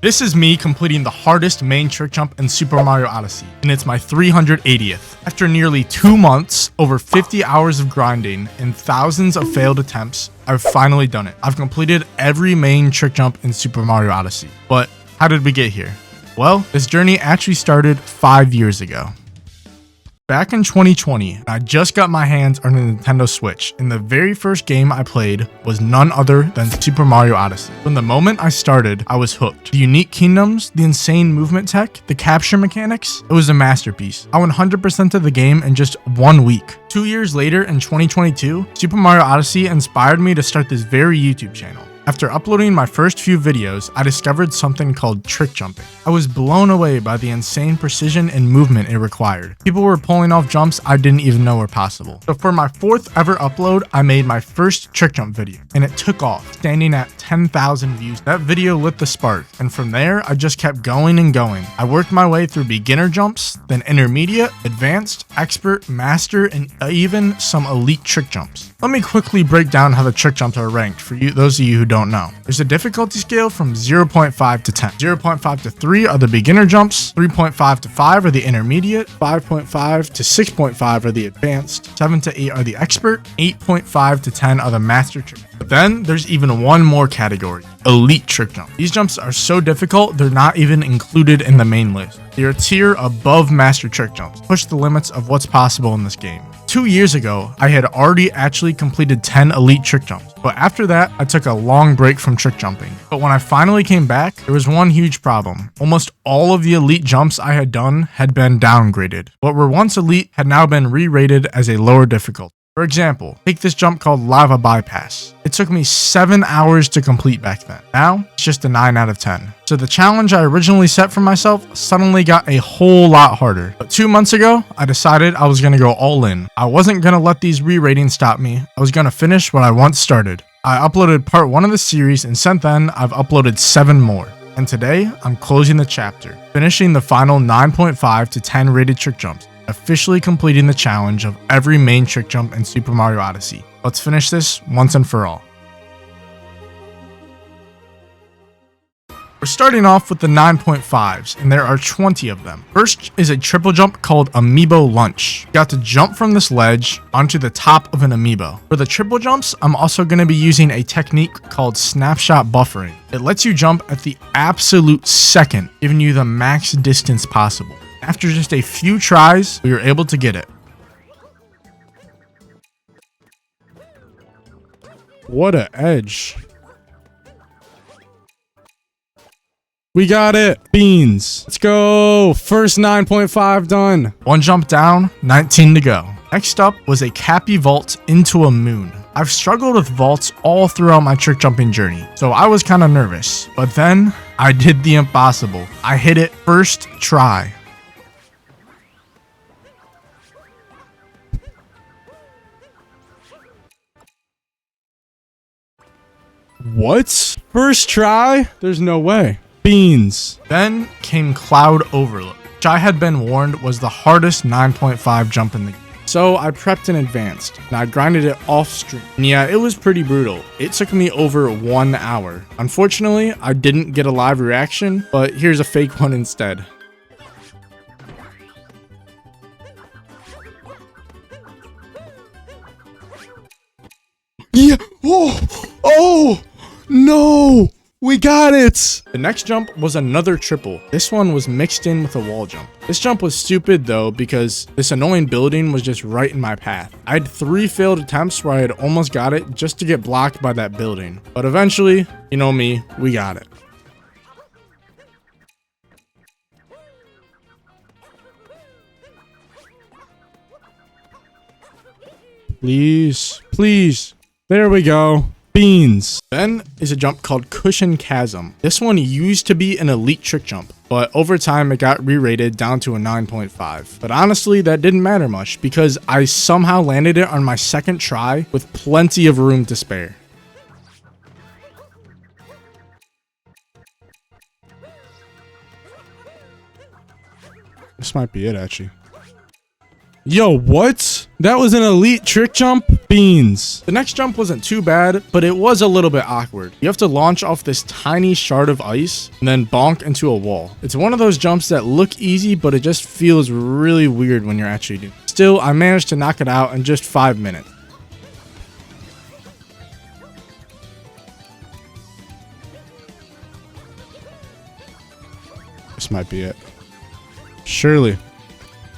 This is me completing the hardest main trick jump in Super Mario Odyssey, and it's my 380th. After nearly 2 months, over 50 hours of grinding, and thousands of failed attempts, I've finally done it. I've completed every main trick jump in Super Mario Odyssey. But how did we get here? Well, this journey actually started 5 years ago. Back in 2020, I just got my hands on a Nintendo Switch, and the very first game I played was none other than Super Mario Odyssey. From the moment I started, I was hooked. The unique kingdoms, the insane movement tech, the capture mechanics, it was a masterpiece. I 100%ed the game in just 1 week. 2 years later, in 2022, Super Mario Odyssey inspired me to start this very YouTube channel. After uploading my first few videos, I discovered something called trick jumping. I was blown away by the insane precision and movement it required. People were pulling off jumps I didn't even know were possible. So for my 4th ever upload, I made my first trick jump video, and it took off, standing at 10,000 views. That video lit the spark, and from there, I just kept going and going. I worked my way through beginner jumps, then intermediate, advanced, expert, master, and even some elite trick jumps. Let me quickly break down how the trick jumps are ranked for you, those of you who don't know. There's a difficulty scale from 0.5 to 10. 0.5 to 3 are the beginner jumps, 3.5 to 5 are the intermediate, 5.5 to 6.5 are the advanced, 7 to 8 are the expert, 8.5 to 10 are the master trick. But then there's even one more category, elite trick jump. These jumps are so difficult, they're not even included in the main list. They're a tier above master trick jumps, push the limits of what's possible in this game. 2 years ago, I had already actually completed 10 elite trick jumps, but after that, I took a long break from trick jumping. But when I finally came back, there was one huge problem. Almost all of the elite jumps I had done had been downgraded. What were once elite had now been re-rated as a lower difficulty. For example, take this jump called Lava Bypass. It took me 7 hours to complete back then. Now, it's just a 9 out of 10. So the challenge I originally set for myself suddenly got a whole lot harder. But 2 months ago, I decided I was going to go all in. I wasn't going to let these re-ratings stop me. I was going to finish what I once started. I uploaded part 1 of the series, and since then, I've uploaded 7 more. And today, I'm closing the chapter, finishing the final 9.5 to 10 rated trick jumps, officially completing the challenge of every main trick jump in Super Mario Odyssey. Let's finish this once and for all. We're starting off with the 9.5s, and there are 20 of them. First is a triple jump called Amiibo Lunch. You got to jump from this ledge onto the top of an amiibo. For the triple jumps, I'm also going to be using a technique called snapshot buffering. It lets you jump at the absolute second, giving you the max distance possible. After just a few tries, we were able to get it. What an edge. We got it. Beans. Let's go. First 9.5 done. 1 jump down, 19 to go. Next up was a Cappy vault into a moon. I've struggled with vaults all throughout my trick jumping journey, so I was kind of nervous. But then I did the impossible. I hit it first try. What? First try? There's no way. Beans. Then came Cloud Overlook, which I had been warned was the hardest 9.5 jump in the game. So I prepped in advance, and I grinded it off stream. And yeah, it was pretty brutal. It took me over 1 hour. Unfortunately, I didn't get a live reaction, but here's a fake one instead. Yeah. Oh, no. We got it! The next jump was another triple. This one was mixed in with a wall jump. This jump was stupid though because this annoying building was just right in my path. I had 3 failed attempts where I had almost got it just to get blocked by that building. But eventually, you know me, we got it. Please, please. There we go. Beans. Then is a jump called Cushion Chasm. This one used to be an elite trick jump, but over time it got re-rated down to a 9.5. But honestly, that didn't matter much because I somehow landed it on my 2nd try with plenty of room to spare. This might be it actually. Yo, what? That was an elite trick jump. Beans. The next jump wasn't too bad, but it was a little bit awkward. You have to launch off this tiny shard of ice and then bonk into a wall. It's one of those jumps that look easy, but it just feels really weird when you're actually doing it. Still, I managed to knock it out in just 5 minutes. This might be it. Surely.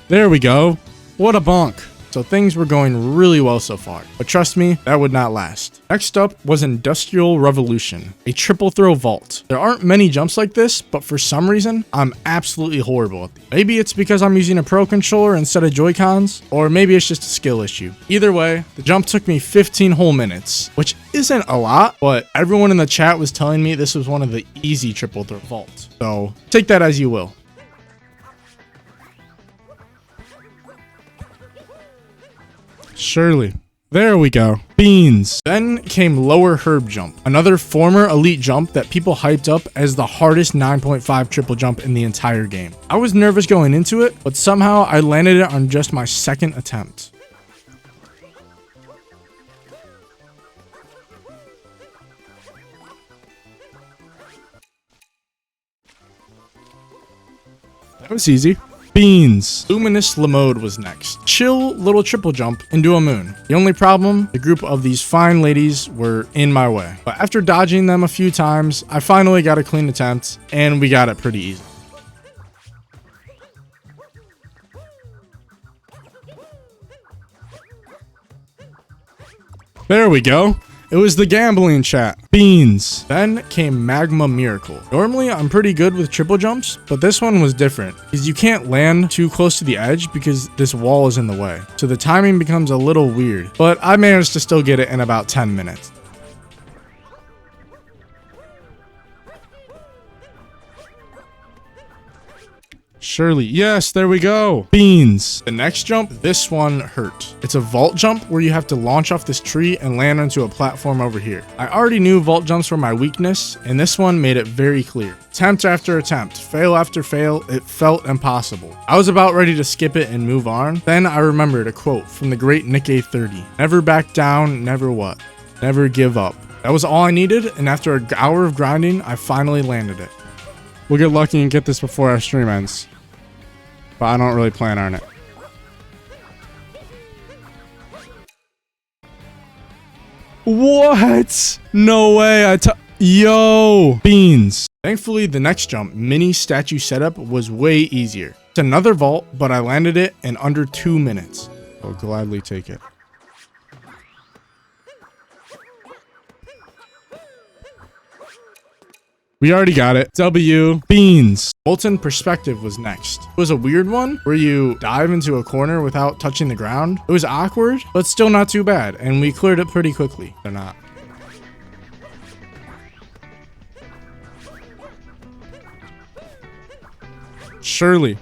There we go. What a bonk. So things were going really well so far, but trust me, that would not last. Next up was Industrial Revolution, a triple throw vault. There aren't many jumps like this, but for some reason, I'm absolutely horrible at these. Maybe it's because I'm using a Pro controller instead of Joy-Cons, or maybe it's just a skill issue. Either way, the jump took me 15 whole minutes, which isn't a lot, but everyone in the chat was telling me this was one of the easy triple throw vaults. So take that as you will. Surely. There we go. Beans. Then came Lower Herb Jump, another former elite jump that people hyped up as the hardest 9.5 triple jump in the entire game. I was nervous going into it, but somehow I landed it on just my second attempt. That was easy. Beans. Luminous Lamode was next. Chill little triple jump into a moon. The only problem, the group of these fine ladies were in my way. But after dodging them a few times, I finally got a clean attempt, and we got it pretty easy. There we go. It was the gambling chat. Beans. Then came Magma Miracle. Normally, I'm pretty good with triple jumps, but this one was different because you can't land too close to the edge because this wall is in the way. So the timing becomes a little weird, but I managed to still get it in about 10 minutes. Surely. Yes, there we go. Beans. The next jump, this one hurt. It's a vault jump where you have to launch off this tree and land onto a platform over here. I already knew vault jumps were my weakness, and this one made it very clear. Attempt after attempt, fail after fail, it felt impossible. I was about ready to skip it and move on. Then I remembered a quote from the great Nikkei 30. Never back down, never what? Never give up. That was all I needed, and after an hour of grinding, I finally landed it. We'll get lucky and get this before our stream ends. But I don't really plan on it. What? No way. Yo. Beans. Thankfully, the next jump, mini statue setup, was way easier. It's another vault, but I landed it in under 2 minutes. I'll gladly take it. We already got it. W. Beans. Molten Perspective was next. It was a weird one where you dive into a corner without touching the ground. It was awkward, but still not too bad, and we cleared it pretty quickly. They're not. Surely.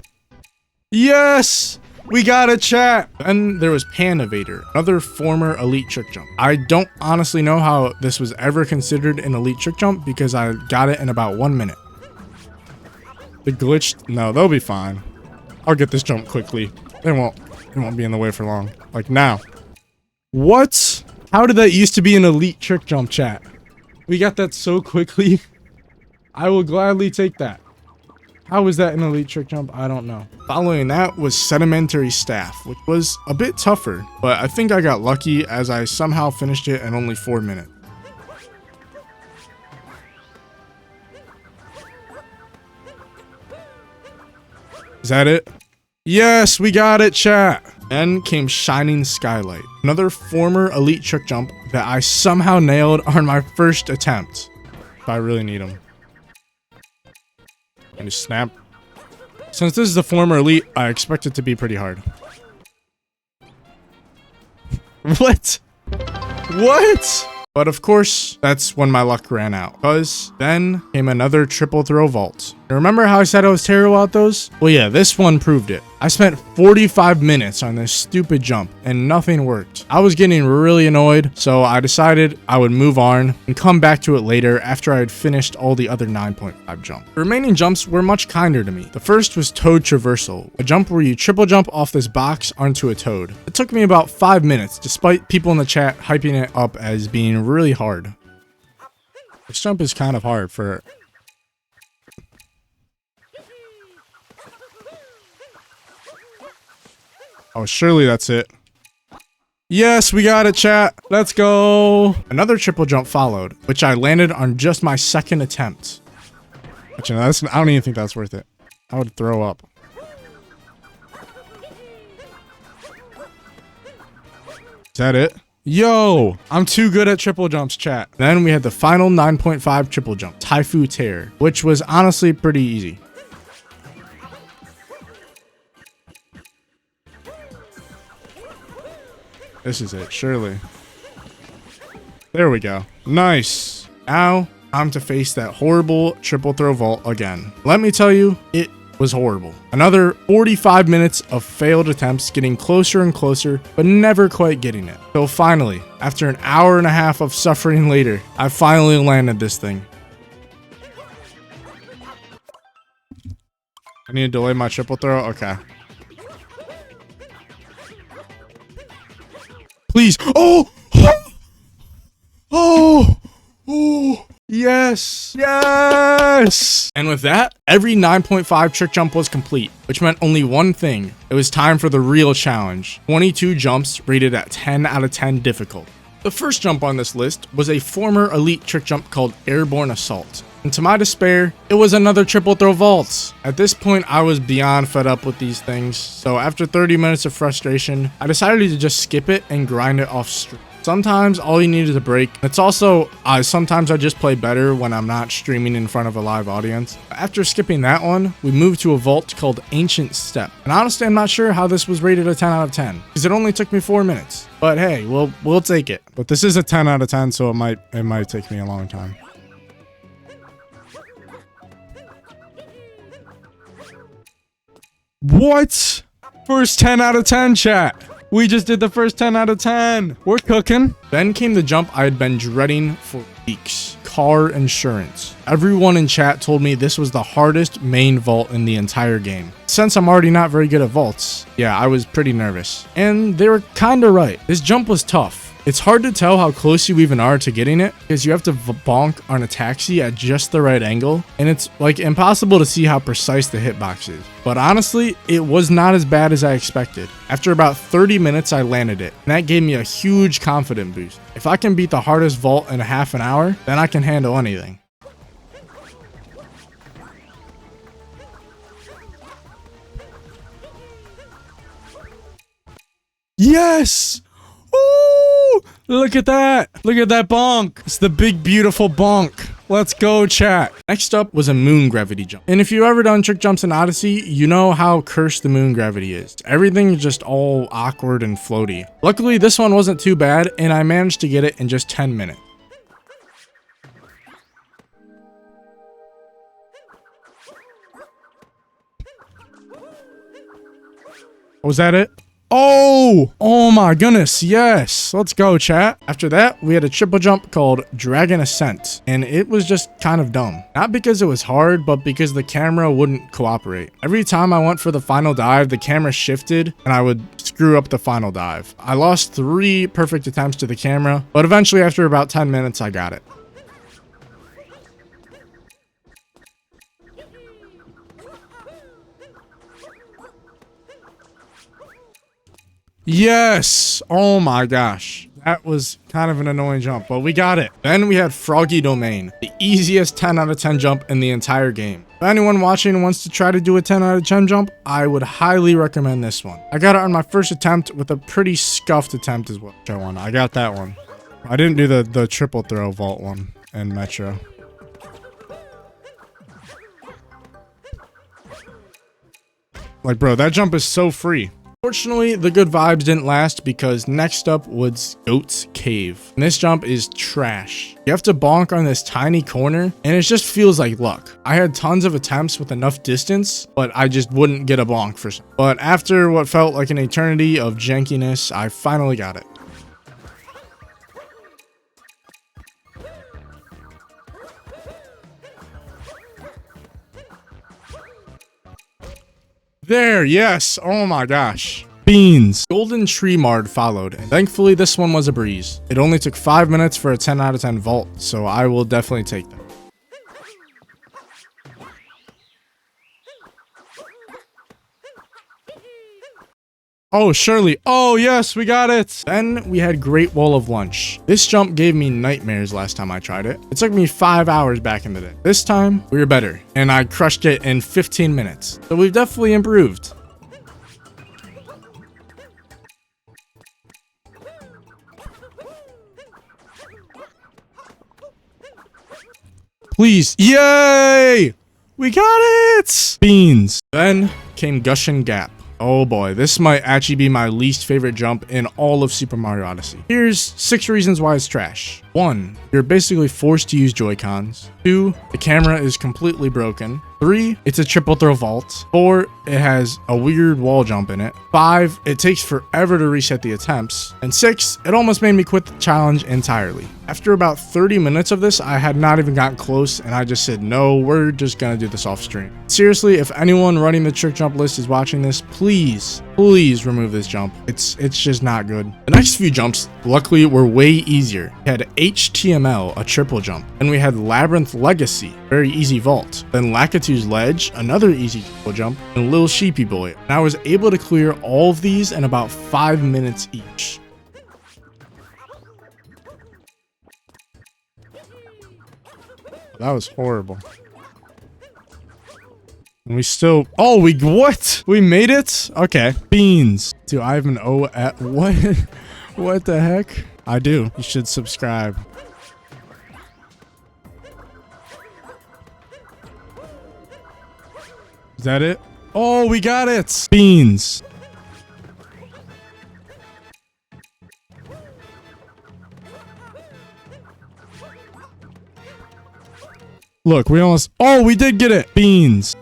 Yes! We got a chat! Then there was Panavator, another former elite trick jump. I don't honestly know how this was ever considered an elite trick jump because I got it in about 1 minute. The glitch, no, they'll be fine. I'll get this jump quickly. It won't be in the way for long. Like now. What? How did that used to be an elite trick jump, chat? We got that so quickly. I will gladly take that. How was that an elite trick jump? I don't know. Following that was Sedimentary Staff, which was a bit tougher, but I think I got lucky as I somehow finished it in only 4 minutes. Is that it? Yes, we got it, chat. Then came Shining Skylight, another former elite trick jump that I somehow nailed on my first attempt. If I really need them. And just snap. Since this is the former elite, I expect it to be pretty hard. What? What? But of course, that's when my luck ran out. Because then came another triple throw vault. Remember how I said I was terrible at those? Well, yeah, this one proved it. I spent 45 minutes on this stupid jump and nothing worked. I was getting really annoyed, so I decided I would move on and come back to it later after I had finished all the other 9.5 jumps. The remaining jumps were much kinder to me. The first was Toad Traversal, a jump where you triple jump off this box onto a toad. It took me about 5 minutes, despite people in the chat hyping it up as being really hard. This jump is kind of hard for... Oh, surely that's it. Yes, we got it, chat. Let's go. Another triple jump followed, which I landed on just my second attempt. But, you know, I don't even think that's worth it. I would throw up. Is that it? Yo, I'm too good at triple jumps, chat. Then we had the final 9.5 triple jump, Taifu Tear, which was honestly pretty easy. This is it, surely. There we go. Nice. Now, time to face that horrible triple throw vault again. Let me tell you, it was horrible. Another 45 minutes of failed attempts, getting closer and closer, but never quite getting it. So finally, after an hour and a half of suffering later, I finally landed this thing. I need to delay my triple throw? Okay. Please. Oh! Oh! Oh! Yes! Yes! And with that, every 9.5 trick jump was complete, which meant only one thing. It was time for the real challenge. 22 jumps rated at 10 out of 10 difficult. The first jump on this list was a former elite trick jump called Airborne Assault. And to my despair, it was another triple throw vault. At this point, I was beyond fed up with these things, so after 30 minutes of frustration, I decided to just skip it and grind it off stream. Sometimes all you need is a break. It's also, sometimes I just play better when I'm not streaming in front of a live audience. After skipping that one, we moved to a vault called Ancient Step. And honestly, I'm not sure how this was rated a 10 out of 10, because it only took me 4 minutes. But hey, we'll take it. But this is a 10 out of 10, so it might take me a long time. What? First 10 out of 10, chat. We just did the first 10 out of 10. We're cooking. Then came the jump I had been dreading for weeks. Car insurance. Everyone in chat told me this was the hardest main vault in the entire game. Since I'm already not very good at vaults, yeah, I was pretty nervous. And they were kinda right. This jump was tough. It's hard to tell how close you even are to getting it, because you have to bonk on a taxi at just the right angle, and it's like impossible to see how precise the hitbox is. But honestly, it was not as bad as I expected. After about 30 minutes, I landed it, and that gave me a huge confidence boost. If I can beat the hardest vault in a half an hour, then I can handle anything. Yes! Ooh, look at that. Look at that bonk. It's the big, beautiful bonk. Let's go, chat. Next up was a moon gravity jump. And if you've ever done trick jumps in Odyssey, you know how cursed the moon gravity is. Everything is just all awkward and floaty. Luckily, this one wasn't too bad, and I managed to get it in just 10 minutes. Was that it? Oh my goodness, yes. Let's go, chat. After that, we had a triple jump called Dragon Ascent, and it was just kind of dumb. Not because it was hard, but because the camera wouldn't cooperate. Every time I went for the final dive, the camera shifted, and I would screw up the final dive. I lost 3 perfect attempts to the camera, but eventually after about 10 minutes, I got it. Yes! Oh my gosh. That was kind of an annoying jump, but we got it. Then we had Froggy Domain, the easiest 10 out of 10 jump in the entire game. If anyone watching wants to try to do a 10 out of 10 jump, I would highly recommend this one. I got it on my first attempt with a pretty scuffed attempt as well. I got that one. I didn't do the triple throw vault one in Metro. Like, bro, that jump is so free. Fortunately, the good vibes didn't last because next up was Goat's Cave. And this jump is trash. You have to bonk on this tiny corner and it just feels like luck. I had tons of attempts with enough distance, but I just wouldn't get a bonk for some. But after what felt like an eternity of jankiness, I finally got it. There, yes. Oh my gosh. Beans. Golden Tree Mard followed, and thankfully this one was a breeze. It only took 5 minutes for a 10 out of 10 vault, so I will definitely take that. Oh, surely. Oh, yes, we got it. Then we had Great Wall of Lunch. This jump gave me nightmares last time I tried it. It took me 5 hours back in the day. This time, we were better, and I crushed it in 15 minutes. So we've definitely improved. Please. Yay! We got it! Beans. Then came Gushin Gap. Oh boy, this might actually be my least favorite jump in all of Super Mario Odyssey. Here's 6 reasons why it's trash. 1, you're basically forced to use Joy-Cons. 2, the camera is completely broken. 3, it's a triple throw vault. 4, it has a weird wall jump in it. 5, it takes forever to reset the attempts. And 6, it almost made me quit the challenge entirely. After about 30 minutes of this, I had not even gotten close and I just said, no, we're just gonna do this off stream. Seriously, if anyone running the trick jump list is watching this, please remove this jump. It's just not good. The next few jumps, luckily, were way easier. We had HTML, a triple jump. Then we had Labyrinth Legacy, very easy vault. Then Lakitu's Ledge, another easy triple jump, and Lil Sheepy Boy. And I was able to clear all of these in about 5 minutes each. That was horrible. And we still... Oh, what? We made it? Okay. Beans. Do I have an O at... What? What the heck? I do. You should subscribe. Is that it? Oh, we got it! Beans. Look, we almost... Oh, we did get it! Beans.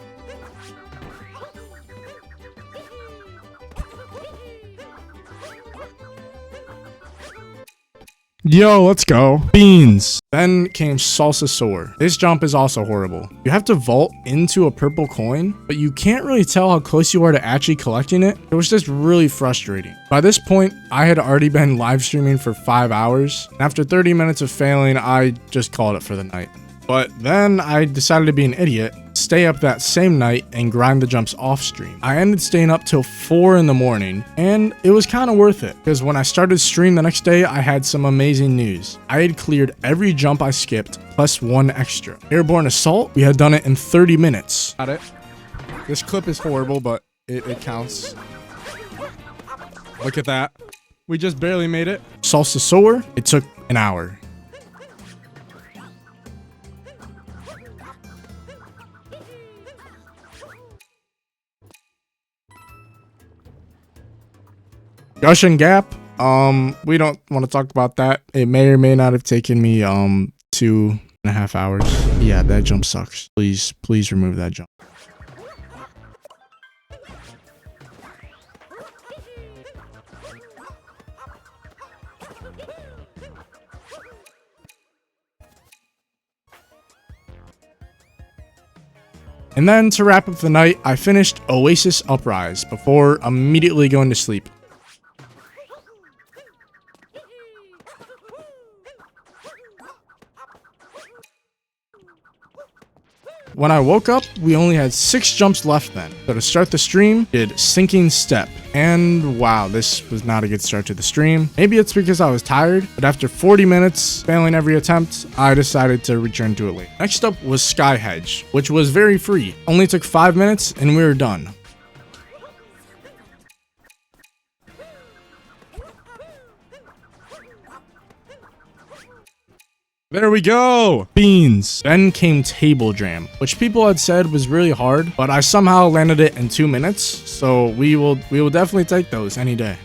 Yo, let's go. Beans. Then came Salsa Soar. This jump is also horrible. You have to vault into a purple coin, but you can't really tell how close you are to actually collecting it. It was just really frustrating. By this point, I had already been live streaming for 5 hours. And after 30 minutes of failing, I just called it for the night. But then I decided to be an idiot, stay up that same night, and grind the jumps off stream. I ended staying up till 4 in the morning, and it was kind of worth it, because when I started stream the next day, I had some amazing news. I had cleared every jump I skipped, plus 1 extra. Airborne Assault, we had done it in 30 minutes. Got it. This clip is horrible, but it counts. Look at that. We just barely made it. Salsa Soar, it took an hour. Gushin Gap, we don't want to talk about that. It may or may not have taken me 2.5 hours. Yeah, that jump sucks. Please remove that jump. And then to wrap up the night, I finished Oasis Uprise before immediately going to sleep. When I woke up, we only had 6 jumps left then. So to start the stream, did Sinking Step. And wow, this was not a good start to the stream. Maybe it's because I was tired, but after 40 minutes, failing every attempt, I decided to return to it late. Next up was Sky Hedge, which was very free. Only took 5 minutes and we were done. There we go. Beans. Then came Table Jam, which people had said was really hard, but I somehow landed it in 2 minutes. So we will definitely take those any day.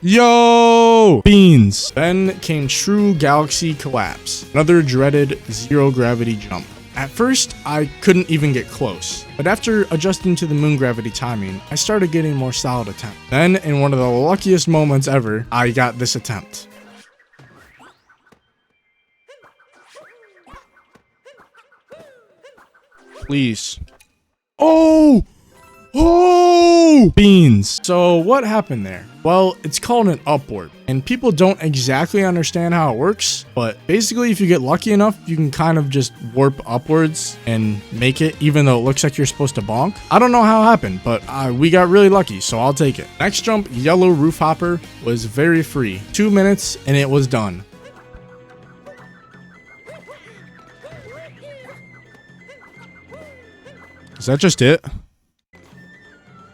Yo! Beans. Then came True Galaxy Collapse, another dreaded zero gravity jump. At first, I couldn't even get close, but after adjusting to the moon gravity timing, I started getting more solid attempts. Then, in one of the luckiest moments ever, I got this attempt. Please. Oh! Oh! Beans. So what happened there? Well, it's called an upward, and people don't exactly understand how it works, but basically if you get lucky enough, you can kind of just warp upwards and make it even though it looks like you're supposed to bonk. I don't know how it happened, but we got really lucky, so I'll take it. Next jump, Yellow Roof Hopper, was very free. 2 minutes and it was done. Is that just it?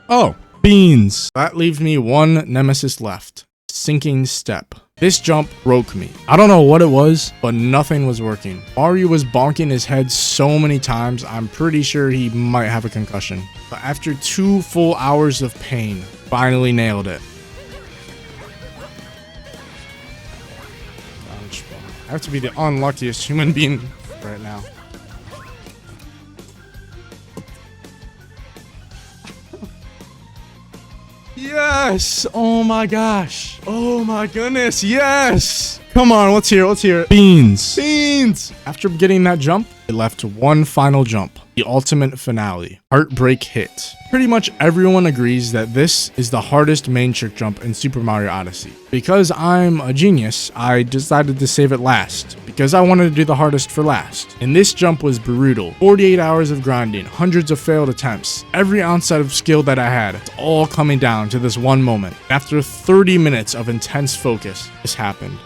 Oh, beans. That leaves me one nemesis left. Sinking Step. This jump broke me. I don't know what it was, but nothing was working. Mario was bonking his head so many times, I'm pretty sure he might have a concussion. But after 2 full hours of pain, finally nailed it. Gosh, I have to be the unluckiest human being right now. Yes! Oh my gosh. Oh my goodness. Yes! Come on, let's hear it. Beans. Beans! After getting that jump, it left one final jump. The ultimate finale. Heartbreak Hit. Pretty much everyone agrees that this is the hardest main trick jump in Super Mario Odyssey. Because I'm a genius, I decided to save it last, because I wanted to do the hardest for last. And this jump was brutal. 48 hours of grinding, hundreds of failed attempts, every ounce of skill that I had, it's all coming down to this one moment. After 30 minutes of intense focus, this happened.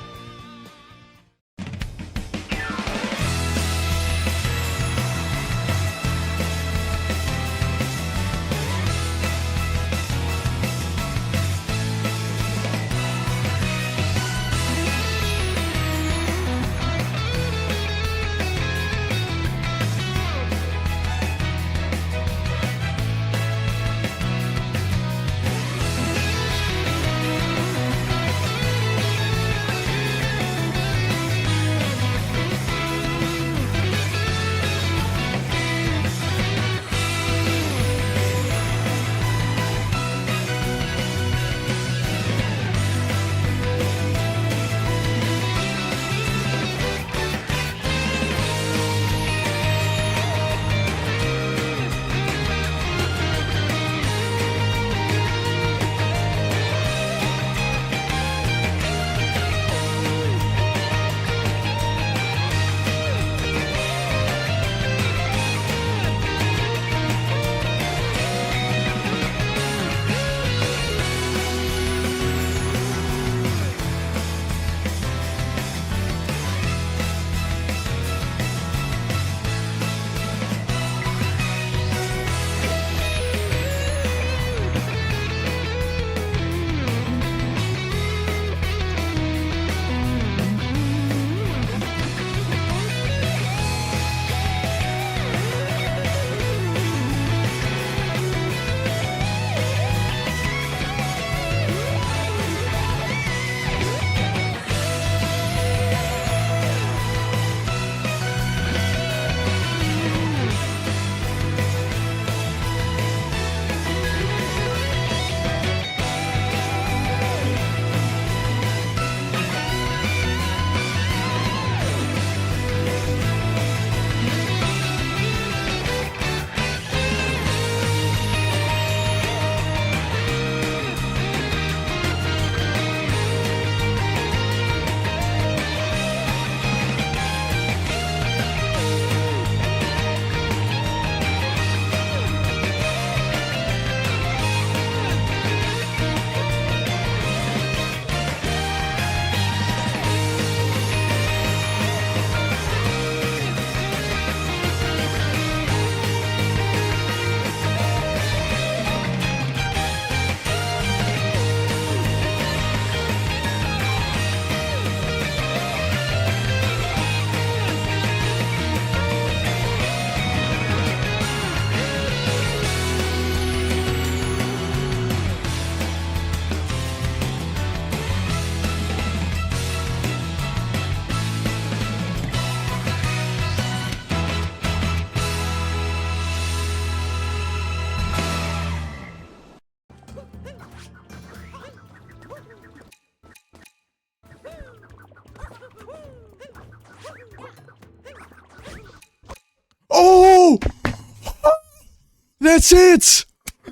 That's it.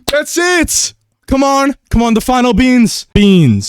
That's it. Come on. Come on, the final beans. Beans.